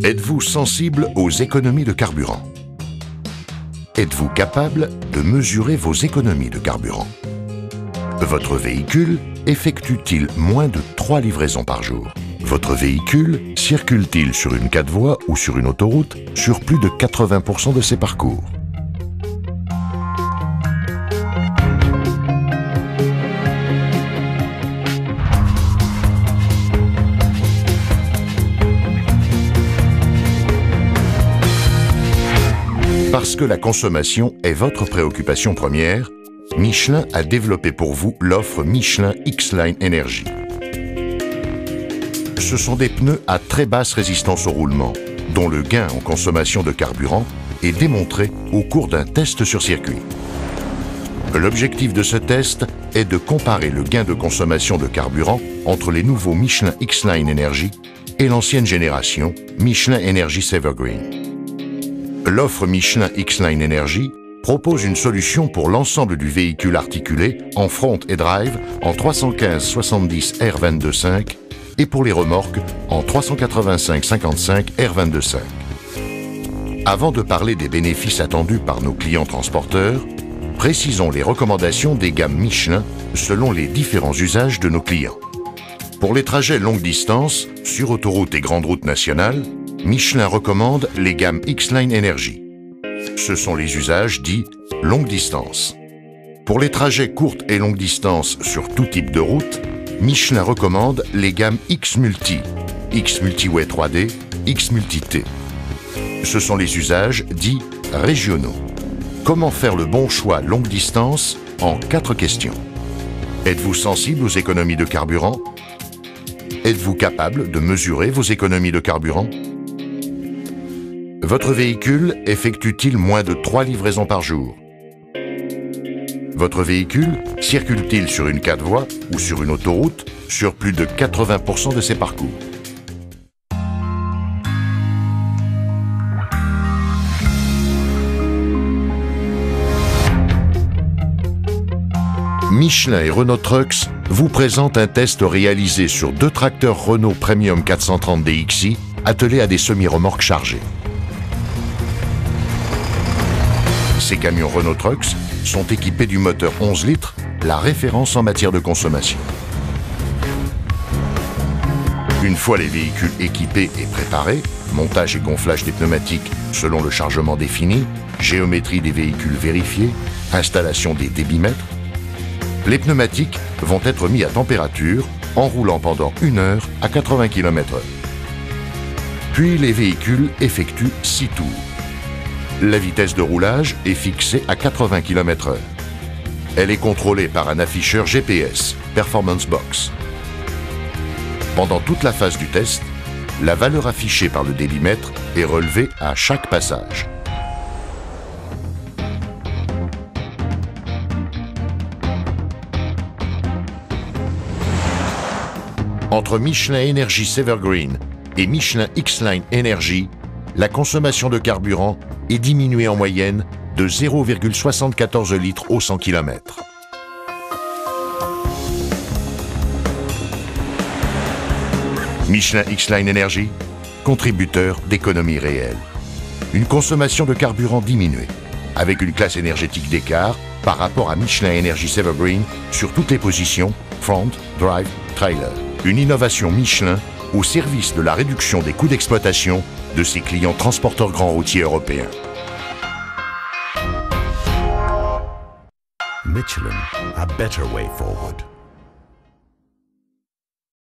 Êtes-vous sensible aux économies de carburant? Êtes-vous capable de mesurer vos économies de carburant? Votre véhicule effectue-t-il moins de 3 livraisons par jour? Votre véhicule circule-t-il sur une 4 voies ou sur une autoroute sur plus de 80% de ses parcours? Parce que la consommation est votre préoccupation première, Michelin a développé pour vous l'offre Michelin X-Line Energy. Ce sont des pneus à très basse résistance au roulement, dont le gain en consommation de carburant est démontré au cours d'un test sur circuit. L'objectif de ce test est de comparer le gain de consommation de carburant entre les nouveaux Michelin X-Line Energy et l'ancienne génération Michelin Energy Evergreen. L'offre Michelin X-Line Energy propose une solution pour l'ensemble du véhicule articulé en front et drive en 315/70 R22.5 et pour les remorques en 385/55 R22.5. Avant de parler des bénéfices attendus par nos clients transporteurs, précisons les recommandations des gammes Michelin selon les différents usages de nos clients. Pour les trajets longue distance, sur autoroute et grande route nationale, Michelin recommande les gammes X-Line Energy. Ce sont les usages dits longue distance. Pour les trajets courtes et longue distance sur tout type de route, Michelin recommande les gammes X-Multi, X-Multiway 3D, X-Multi-T. Ce sont les usages dits régionaux. Comment faire le bon choix longue distance en 4 questions. Êtes-vous sensible aux économies de carburant? Êtes-vous capable de mesurer vos économies de carburant? Votre véhicule effectue-t-il moins de 3 livraisons par jour? Votre véhicule circule-t-il sur une 4 voies ou sur une autoroute sur plus de 80% de ses parcours? Michelin et Renault Trucks vous présentent un test réalisé sur 2 tracteurs Renault Premium 430 DXi attelés à des semi-remorques chargées. Ces camions Renault Trucks sont équipés du moteur 11 litres, la référence en matière de consommation. Une fois les véhicules équipés et préparés, montage et gonflage des pneumatiques selon le chargement défini, géométrie des véhicules vérifiée, installation des débitmètres, les pneumatiques vont être mis à température en roulant pendant 1 heure à 80 km/h. Puis les véhicules effectuent 6 tours. La vitesse de roulage est fixée à 80 km/h. Elle est contrôlée par un afficheur GPS, Performance Box. Pendant toute la phase du test, la valeur affichée par le débitmètre est relevée à chaque passage. Entre Michelin Energy Evergreen et Michelin X-Line Energy, la consommation de carburant est diminuée en moyenne de 0,74 litres au 100 km. Michelin X-Line Energy, contributeur d'économie réelle. Une consommation de carburant diminuée, avec une classe énergétique d'écart par rapport à Michelin Energy Evergreen sur toutes les positions, front, drive, trailer. Une innovation Michelin au service de la réduction des coûts d'exploitation de ses clients transporteurs grands routiers européens. Michelin, a better way forward.